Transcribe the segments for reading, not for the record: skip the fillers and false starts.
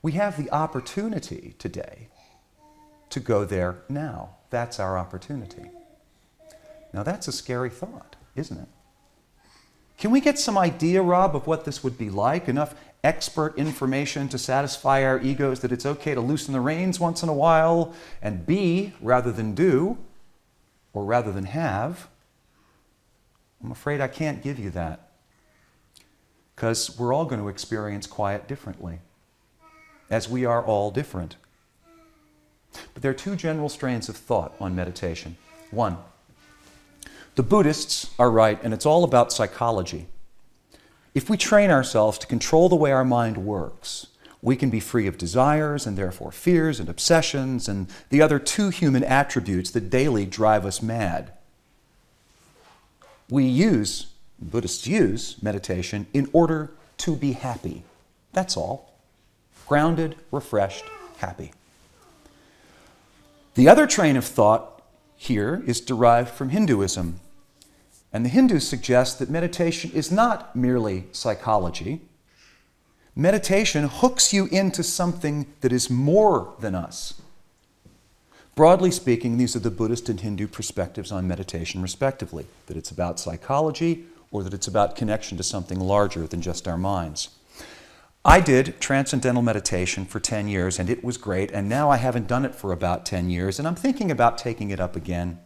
We have the opportunity today to go there now. That's our opportunity. Now that's a scary thought, isn't it? Can we get some idea, Rob, of what this would be like? Enough expert information to satisfy our egos that it's okay to loosen the reins once in a while and be rather than do, or rather than have? I'm afraid I can't give you that, because we're all going to experience quiet differently, as we are all different. But there are two general strains of thought on meditation. One, the Buddhists are right, and it's all about psychology. If we train ourselves to control the way our mind works, we can be free of desires and therefore fears and obsessions and the other two human attributes that daily drive us mad. Buddhists use meditation in order to be happy. That's all. Grounded, refreshed, happy. The other train of thought here is derived from Hinduism. And the Hindus suggest that meditation is not merely psychology. Meditation hooks you into something that is more than us. Broadly speaking, these are the Buddhist and Hindu perspectives on meditation, respectively, that it's about psychology or that it's about connection to something larger than just our minds. I did transcendental meditation for 10 years, and it was great, and now I haven't done it for about 10 years, and I'm thinking about taking it up again.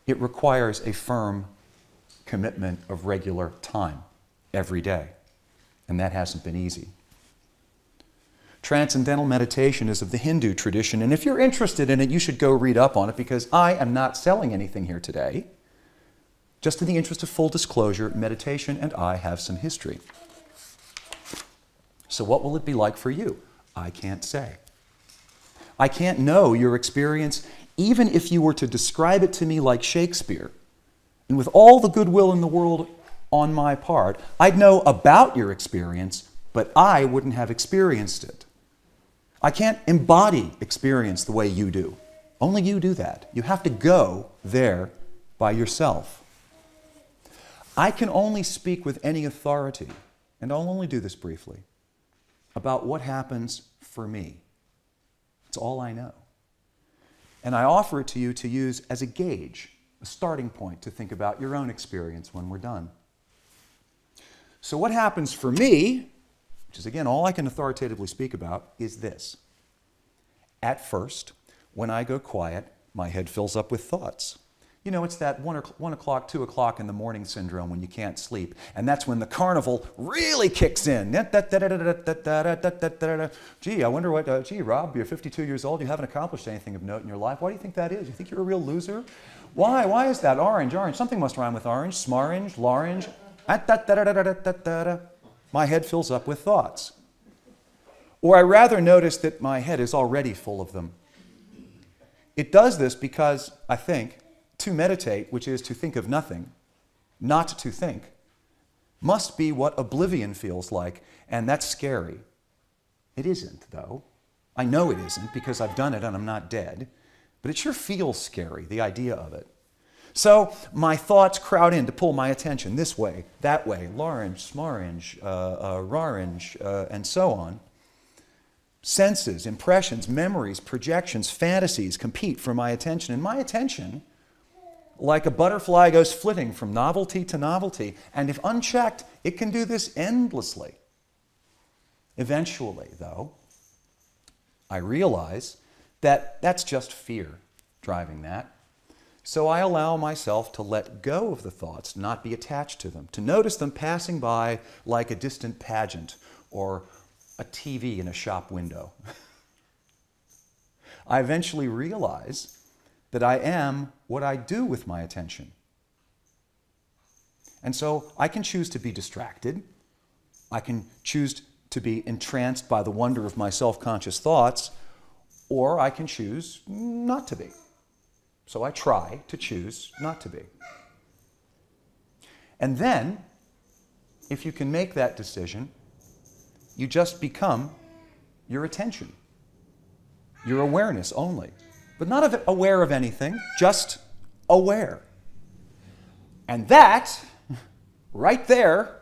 It requires a firm commitment of regular time every day, and that hasn't been easy. Transcendental meditation is of the Hindu tradition, and if you're interested in it, you should go read up on it, because I am not selling anything here today. Just in the interest of full disclosure, meditation and I have some history. So what will it be like for you? I can't say. I can't know your experience, even if you were to describe it to me like Shakespeare. And with all the goodwill in the world on my part, I'd know about your experience, but I wouldn't have experienced it. I can't embody experience the way you do. Only you do that. You have to go there by yourself. I can only speak with any authority, and I'll only do this briefly, about what happens for me. It's all I know. And I offer it to you to use as a gauge, a starting point to think about your own experience when we're done. So what happens for me, which is again all I can authoritatively speak about, is this. At first, when I go quiet, my head fills up with thoughts. You know, it's that 1 o'clock, 2 o'clock in the morning syndrome when you can't sleep. And that's when the carnival really kicks in. Gee, I wonder what, gee, Rob, you're 52 years old, you haven't accomplished anything of note in your life. Why do you think that is? You think you're a real loser? Why? Why is that? Orange, orange. Something must rhyme with orange. Smarange, lorange. My head fills up with thoughts. Or I rather notice that my head is already full of them. It does this because, I think, to meditate, which is to think of nothing, not to think, must be what oblivion feels like, and that's scary. It isn't, though. I know it isn't because I've done it and I'm not dead, but it sure feels scary, the idea of it. So my thoughts crowd in to pull my attention this way, that way, lorange, smarange, rarange, and so on. Senses, impressions, memories, projections, fantasies compete for my attention, and my attention, like a butterfly, goes flitting from novelty to novelty. And if unchecked, it can do this endlessly. Eventually, though, I realize that that's just fear driving that. So I allow myself to let go of the thoughts, not be attached to them, to notice them passing by like a distant pageant or a TV in a shop window. I eventually realize that I am what I do with my attention. And so I can choose to be distracted. I can choose to be entranced by the wonder of my self-conscious thoughts, or I can choose not to be. So I try to choose not to be. And then, if you can make that decision, you just become your attention, your awareness only. But not aware of anything, just aware. And that, right there,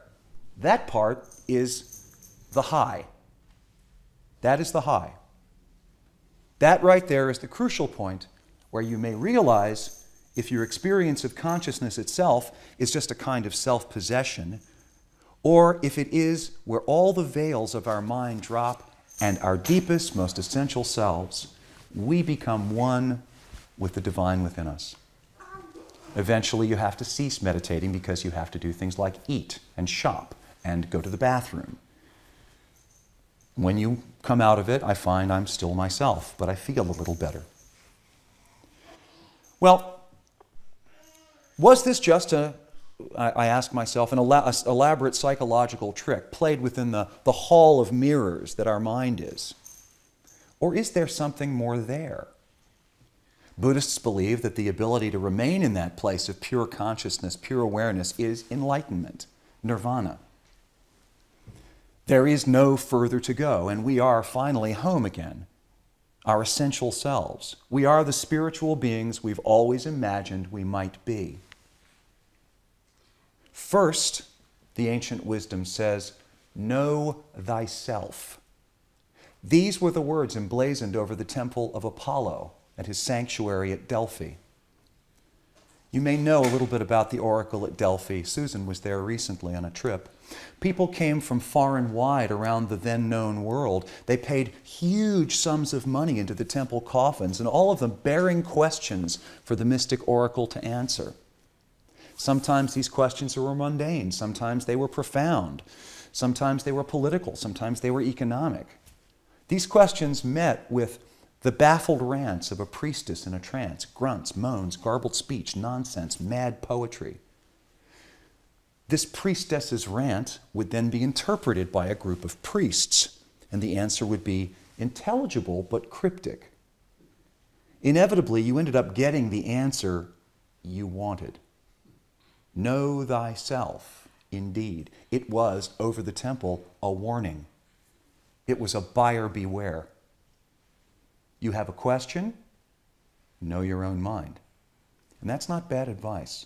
that part is the high. That is the high. That right there is the crucial point where you may realize if your experience of consciousness itself is just a kind of self-possession, or if it is where all the veils of our mind drop and our deepest, most essential selves, we become one with the divine within us. Eventually you have to cease meditating because you have to do things like eat and shop and go to the bathroom. When you come out of it, I find I'm still myself, but I feel a little better. Well, was this just I ask myself, an elaborate psychological trick played within the hall of mirrors that our mind is? Or is there something more there? Buddhists believe that the ability to remain in that place of pure consciousness, pure awareness, is enlightenment, nirvana. There is no further to go, and we are finally home again, our essential selves. We are the spiritual beings we've always imagined we might be. First, the ancient wisdom says, know thyself. These were the words emblazoned over the temple of Apollo at his sanctuary at Delphi. You may know a little bit about the oracle at Delphi. Susan was there recently on a trip. People came from far and wide around the then known world. They paid huge sums of money into the temple coffins, and all of them bearing questions for the mystic oracle to answer. Sometimes these questions were mundane, sometimes they were profound, sometimes they were political, sometimes they were economic. These questions met with the baffled rants of a priestess in a trance, grunts, moans, garbled speech, nonsense, mad poetry. This priestess's rant would then be interpreted by a group of priests, and the answer would be intelligible but cryptic. Inevitably, you ended up getting the answer you wanted. Know thyself, indeed. It was, over the temple, a warning. It was a buyer beware. You have a question? Know your own mind. And that's not bad advice.